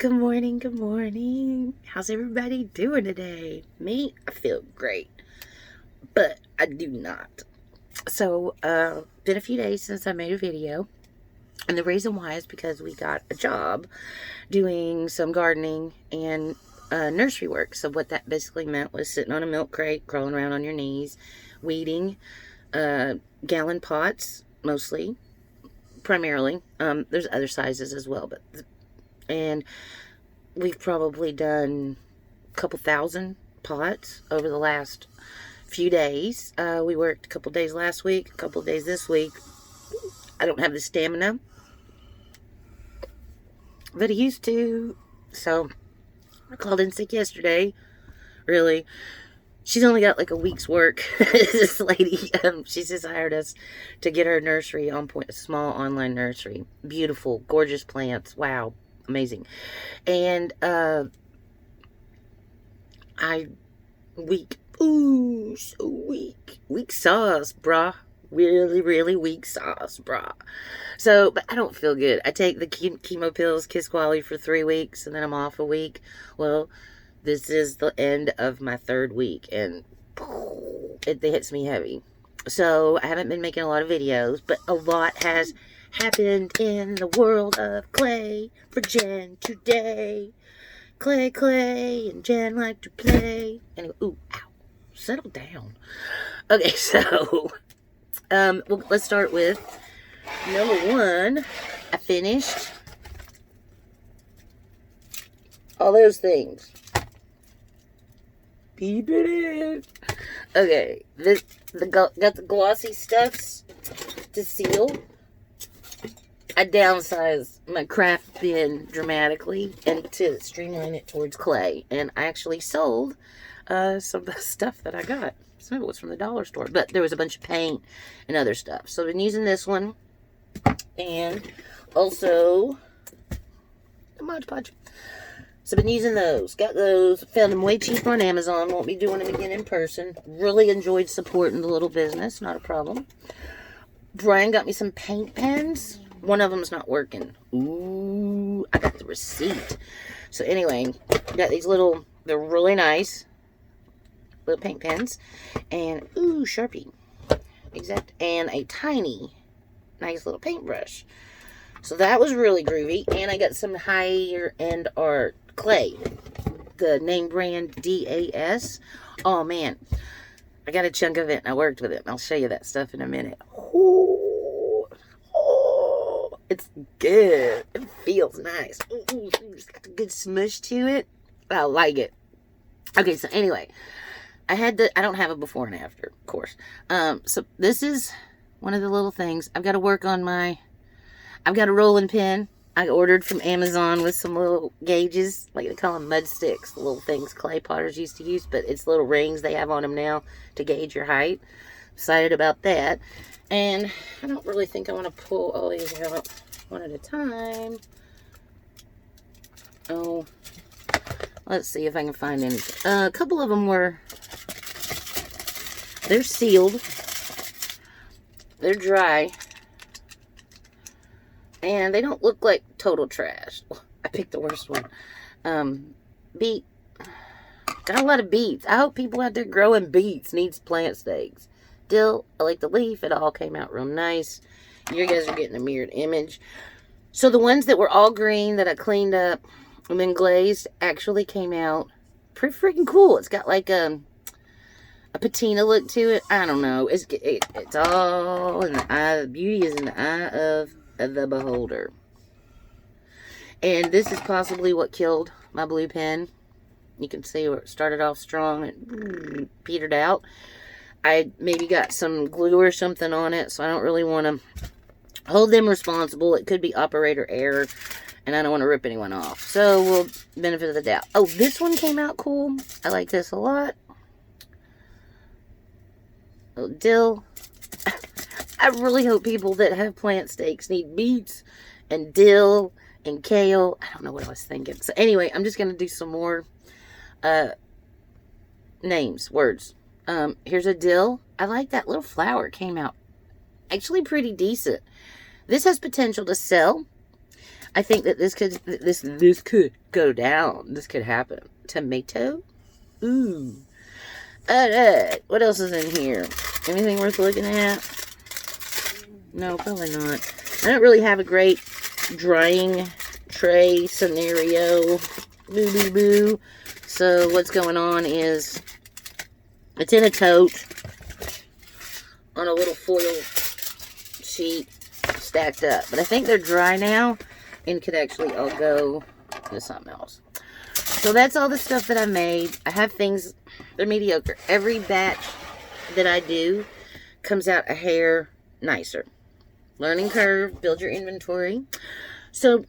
Good morning, good morning. How's everybody doing today? Me, I feel great, but I do not. So, been a few days since I made a video, and the reason why is because we got a job doing some gardening and nursery work. So what that basically meant was sitting on a milk crate, crawling around on your knees, weeding gallon pots, mostly, primarily. There's other sizes as well, and we've probably done a couple thousand pots over the last few days. We worked a couple days last week, a couple days this week. I don't have the stamina, but I used to. So I called in sick yesterday. Really, she's only got like a week's work. This lady, she just hired us to get her nursery on point, a small online nursery. Beautiful, gorgeous plants. Wow, amazing. And ooh, so weak sauce, brah. Really weak sauce, brah. So, but I don't feel good. I take the chemo pills, Kiss Quality, for 3 weeks, and then I'm off a week. Well, this is the end of my 3rd week, and it hits me heavy. So, I haven't been making a lot of videos, but a lot has happened in the world of clay for Jen today. Clay, and Jen like to play. Anyway, ooh, ow. Settle down. Okay, so, well, let's start with number 1. I finished all those things. Peep it in. Okay, got the glossy stuffs to seal. I downsized my craft bin dramatically and to streamline it towards clay. And I actually sold some of the stuff that I got. Some of it was from the dollar store, but there was a bunch of paint and other stuff. So I've been using this one, and also the Mod Podge. So I've been using those. Got those. Found them way cheaper on Amazon. Won't be doing them again in person. Really enjoyed supporting the little business. Not a problem. Brian got me some paint pens. One of them's not working. Ooh, I got the receipt. So anyway, got these little, they're really nice little paint pens. And, ooh, Sharpie. Exact. And a tiny, nice little paintbrush. So that was really groovy. And I got some higher end art clay. The name brand DAS. Oh, man. I got a chunk of it and I worked with it. I'll show you that stuff in a minute. Ooh. It's good. It feels nice. It's got a good smush to it. I like it. Okay, so anyway, I don't have a before and after, of course. So this is one of the little things. I've got to work on I've got a rolling pin I ordered from Amazon with some little gauges, like they call them mud sticks, the little things clay potters used to use, but it's little rings they have on them now to gauge your height. Excited about that. And I don't really think I want to pull all these out one at a time. Oh, let's see if I can find anything. A couple of them they're sealed. They're dry. And they don't look like total trash. I picked the worst one. Beet. Got a lot of beets. I hope people out there growing beets needs plant stakes. Dill, I like the leaf. It all came out real nice. You guys are getting a mirrored image. So the ones that were all green that I cleaned up and then glazed actually came out pretty freaking cool. It's got like a patina look to it. I don't know. It's all in the eye. Beauty is in the eye of the beholder. And this is possibly what killed my blue pen. You can see where it started off strong and petered out. I maybe got some glue or something on it, so I don't really want to hold them responsible. It could be operator error, and I don't want to rip anyone off. So we'll benefit of the doubt. Oh, this one came out cool. I like this a lot. Oh, dill. I really hope people that have plant stakes need beets and dill and kale. I don't know what I was thinking. So anyway, I'm just going to do some more words. Here's a dill. I like that little flower. It came out actually pretty decent. This has potential to sell. I think that this could go down. This could happen. Tomato? Ooh. Alright. What else is in here? Anything worth looking at? No, probably not. I don't really have a great drying tray scenario. Boo, boo, boo. So what's going on is it's in a tote on a little foil sheet stacked up. But I think they're dry now and could actually all go into something else. So that's all the stuff that I made. I have things, they're mediocre. Every batch that I do comes out a hair nicer. Learning curve, build your inventory. So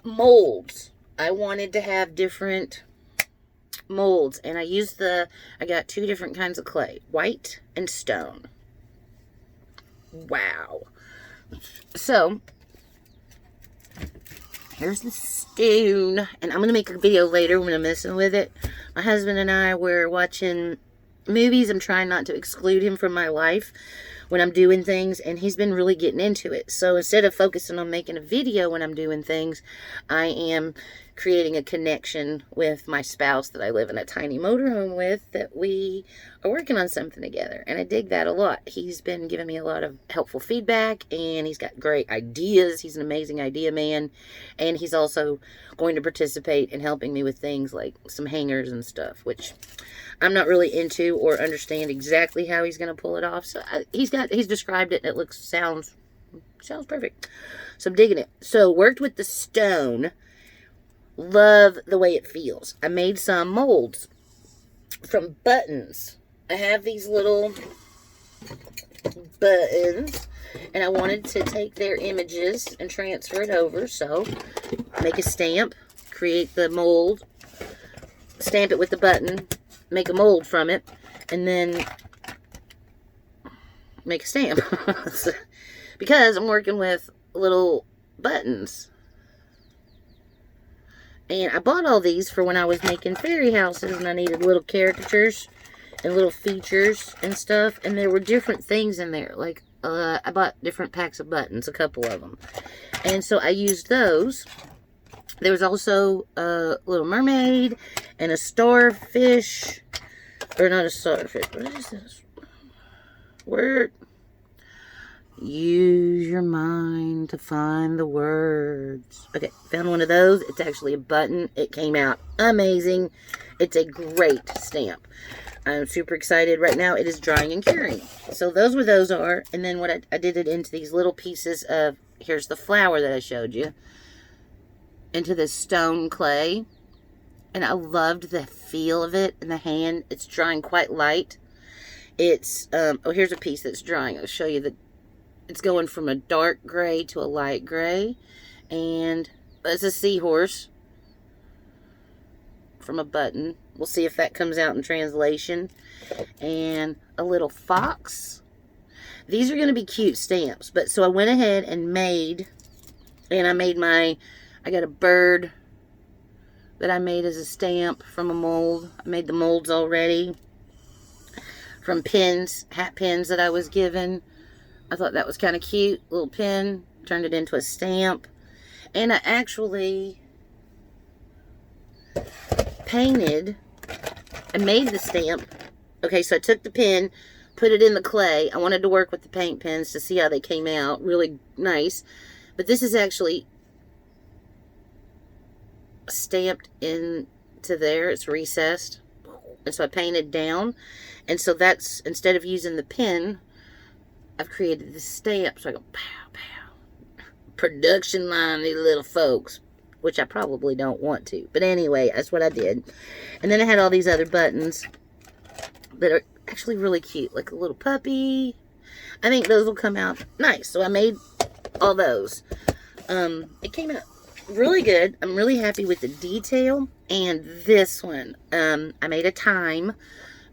molds. I wanted to have different molds, and I got 2 different kinds of clay, white and stone. Wow. So here's the stone, and I'm gonna make a video later when I'm messing with it. My husband and I were watching movies. I'm trying not to exclude him from my life when I'm doing things, and he's been really getting into it. So instead of focusing on making a video when I'm doing things, I am creating a connection with my spouse that I live in a tiny motorhome with, that we are working on something together. And I dig that a lot. He's been giving me a lot of helpful feedback, and he's got great ideas. He's an amazing idea man. And he's also going to participate in helping me with things like some hangers and stuff, which I'm not really into or understand exactly how he's going to pull it off. So he's described it, and it sounds perfect. So I'm digging it. So worked with the stone. Love the way it feels. I made some molds from buttons. I have these little buttons, and I wanted to take their images and transfer it over. So make a stamp, create the mold, stamp it with the button, make a mold from it, and then make a stamp. Because I'm working with little buttons. And I bought all these for when I was making fairy houses, and I needed little caricatures and little features and stuff. And there were different things in there. Like, I bought different packs of buttons, a couple of them. And so I used those. There was also a little mermaid and a starfish. Or not a starfish. What is this? Word. Use your mind to find the words. Okay, found one of those. It's actually a button. It came out amazing. It's a great stamp. I'm super excited. Right now it is drying and curing. So those are. And then what I did it into these little pieces of, here's the flower that I showed you, into this stone clay. And I loved the feel of it in the hand. It's drying quite light. It's, oh, here's a piece that's drying. I'll show you it's going from a dark gray to a light gray. And it's a seahorse from a button. We'll see if that comes out in translation. And a little fox. These are going to be cute stamps. But so I went ahead and I got a bird that I made as a stamp from a mold. I made the molds already from pins, hat pins that I was given. I thought that was kind of cute. Little pin. Turned it into a stamp. And I actually painted and made the stamp. Okay, so I took the pin, put it in the clay. I wanted to work with the paint pens to see how they came out. Really nice. But this is actually stamped into there. It's recessed. And so I painted down. And so that's, instead of using the pin, I've created this stamp. So I go, pow, pow. Production line, these little folks. Which I probably don't want to. But anyway, that's what I did. And then I had all these other buttons that are actually really cute. Like a little puppy. I think those will come out nice. So I made all those. It came out really good. I'm really happy with the detail. And this one, I made a time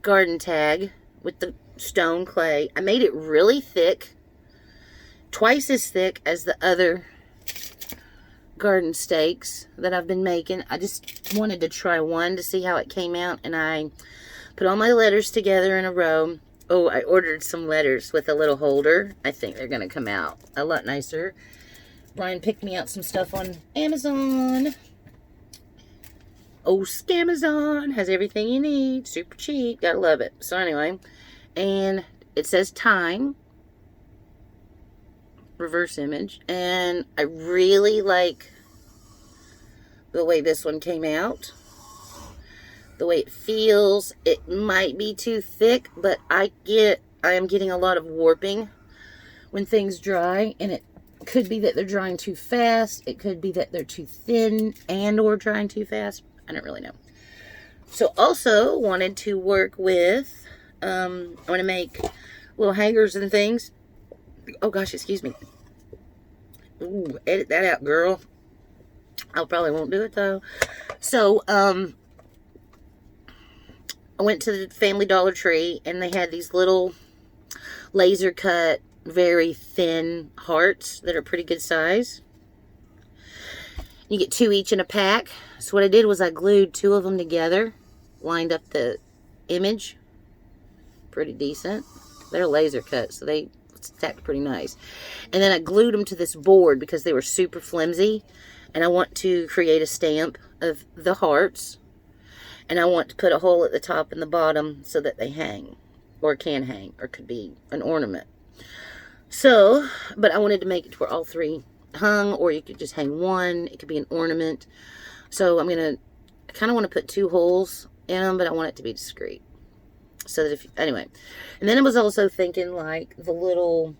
garden tag with the stone clay. I made it really thick. Twice as thick as the other garden stakes that I've been making. I just wanted to try one to see how it came out, and I put all my letters together in a row. Oh, I ordered some letters with a little holder. I think they're going to come out a lot nicer Brian picked me out some stuff on Amazon. Oh, Scamazon has everything you need. Super cheap. Gotta love it. So anyway, and it says time. Reverse image. And I really like the way this one came out. The way it feels. It might be too thick, but I am getting a lot of warping when things dry, and it could be that they're drying too fast. It could be that they're too thin and or drying too fast. I don't really know. So also wanted to work with, I want to make little hangers and things. Oh gosh, excuse me. Ooh, edit that out, girl. I probably won't do it though. So, I went to the Family Dollar Tree and they had these little laser cut, very thin hearts that are pretty good size. You get 2 each in a pack. So what I did was I glued 2 of them together, lined up the image. Pretty decent. They're laser cut, so they stacked pretty nice. And then I glued them to this board because they were super flimsy. And I want to create a stamp of the hearts. And I want to put a hole at the top and the bottom so that they hang. Or can hang. Or could be an ornament. So, but I wanted to make it to where all 3 hung. Or you could just hang one. It could be an ornament. So I kind of want to put 2 holes in them. But I want it to be discreet. So that anyway. And then I was also thinking like the little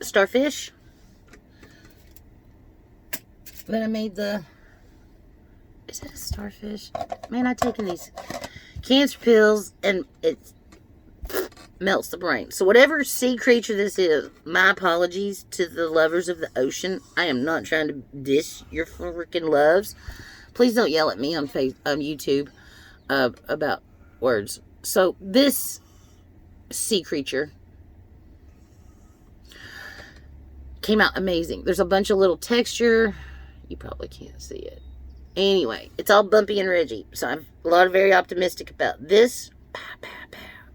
starfish. But I made the... Is that a starfish? Man, I've taken these cancer pills and it melts the brain. So whatever sea creature this is, my apologies to the lovers of the ocean. I am not trying to dish your freaking loves. Please don't yell at me on YouTube about words. So this sea creature came out amazing. There's a bunch of little texture. You probably can't see it. Anyway, it's all bumpy and ridgy. So I'm very optimistic about this. I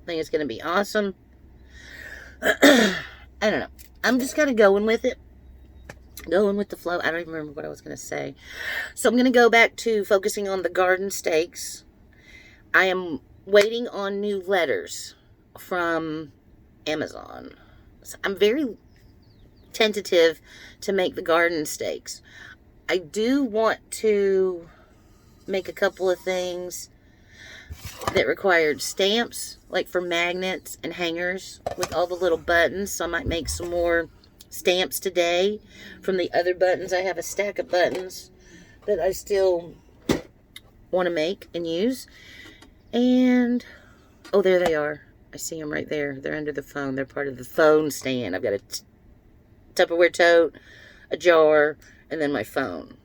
think it's going to be awesome. I don't know. I'm just kind of going with it. Going with the flow. I don't even remember what I was going to say. So I'm going to go back to focusing on the garden stakes. I am waiting on new letters from Amazon. So I'm very tentative to make the garden stakes. I do want to make a couple of things that required stamps, like for magnets and hangers with all the little buttons. So I might make some more stamps today from the other buttons. I have a stack of buttons that I still want to make and use. And, oh, there they are. I see them right there. They're under the phone. They're part of the phone stand. I've got a Tupperware tote, a jar, and then my phone.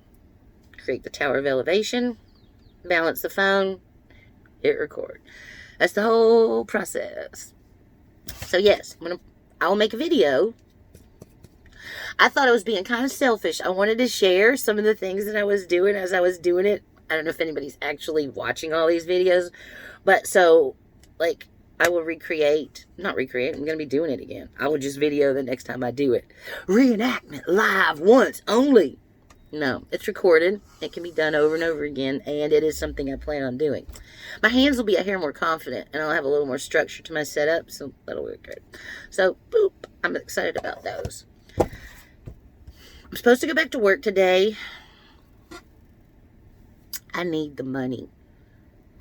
Create the tower of elevation, balance the phone, hit record. That's the whole process. So yes, I'll make a video. I thought I was being kind of selfish. I wanted to share some of the things that I was doing as I was doing it. I don't know if anybody's actually watching all these videos, but so like I will not recreate, I'm going to be doing it again. I will just video the next time I do it. Reenactment live once only. No, it's recorded. It can be done over and over again, and it is something I plan on doing. My hands will be a hair more confident, and I'll have a little more structure to my setup, so that'll work good. So, boop, I'm excited about those. I'm supposed to go back to work today. I need the money.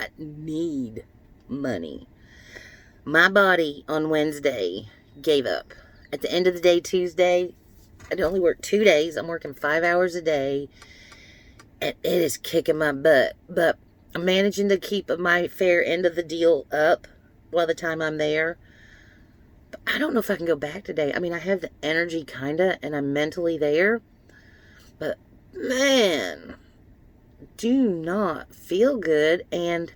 I need money. My body on Wednesday gave up. At the end of the day, Tuesday, I only work 2 days. I'm working 5 hours a day. And it is kicking my butt. But I'm managing to keep my fair end of the deal up while the time I'm there. But I don't know if I can go back today. I mean, I have the energy kinda, and I'm mentally there. But, man, do not feel good. And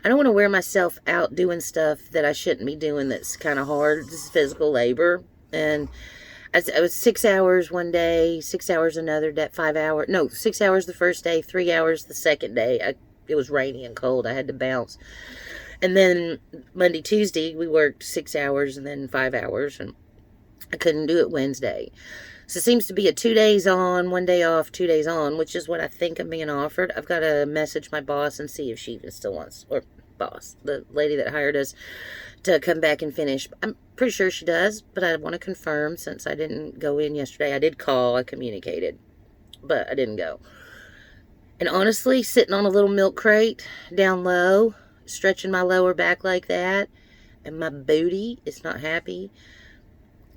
I don't want to wear myself out doing stuff that I shouldn't be doing that's kind of hard. This is physical labor. And I was 6 hours one day, 6 hours another day, 5 hours. No, 6 hours the first day, 3 hours the second day. It was rainy and cold. I had to bounce. And then Monday, Tuesday, we worked 6 hours and then 5 hours. And I couldn't do it Wednesday. So it seems to be a 2 days on, 1 day off, 2 days on, which is what I think I'm being offered. I've got to message my boss and see if she even still wants, or boss, the lady that hired us, to come back and finish. I'm pretty sure she does, but I want to confirm since I didn't go in yesterday. I did call, I communicated, but I didn't go. And honestly, sitting on a little milk crate down low, stretching my lower back like that, and my booty is not happy.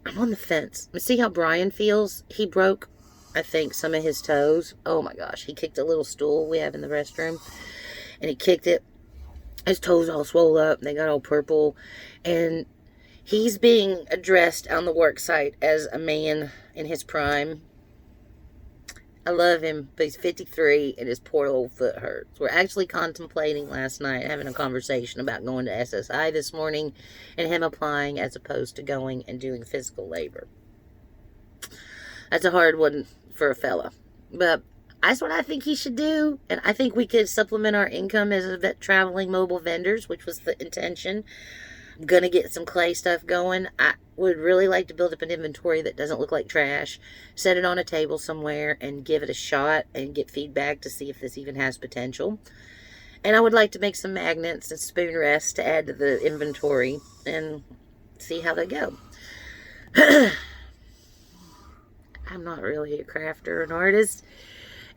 I'm on the fence. See how Brian feels? He broke, I think, some of his toes. Oh my gosh. He kicked a little stool we have in the restroom. And he kicked it. His toes all swole up. And they got all purple. And he's being addressed on the work site as a man in his prime. I love him, but he's 53 and his poor old foot hurts. We're actually contemplating last night, having a conversation about going to SSI this morning and him applying as opposed to going and doing physical labor. That's a hard one for a fella. But that's what I think he should do. And I think we could supplement our income as a traveling mobile vendors, which was the intention. I'm going to get some clay stuff going. I would really like to build up an inventory that doesn't look like trash. Set it on a table somewhere and give it a shot and get feedback to see if this even has potential. And I would like to make some magnets and spoon rests to add to the inventory and see how they go. I'm not really a crafter or an artist.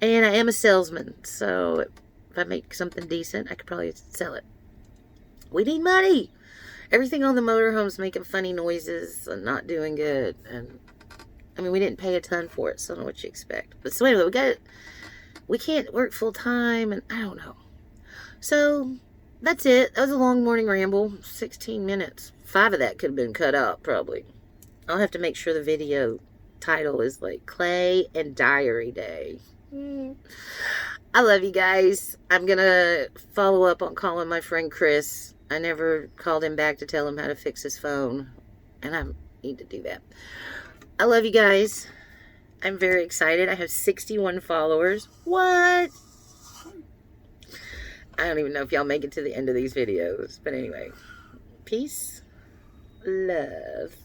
And I am a salesman. So if I make something decent, I could probably sell it. We need money. Everything on the motorhome's making funny noises and not doing good. And I mean, we didn't pay a ton for it, so I don't know what you expect. But so anyway, we can't work full time, and I don't know. So that's it. That was a long morning ramble. 16 minutes. 5 of that could have been cut out, probably. I'll have to make sure the video title is like Clay and Diary Day. I love you guys. I'm going to follow up on calling my friend Chris. I never called him back to tell him how to fix his phone. And I need to do that. I love you guys. I'm very excited. I have 61 followers. What? I don't even know if y'all make it to the end of these videos. But anyway. Peace. Love.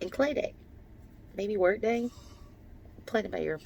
And Clay Day. Maybe work day. Play it by ear.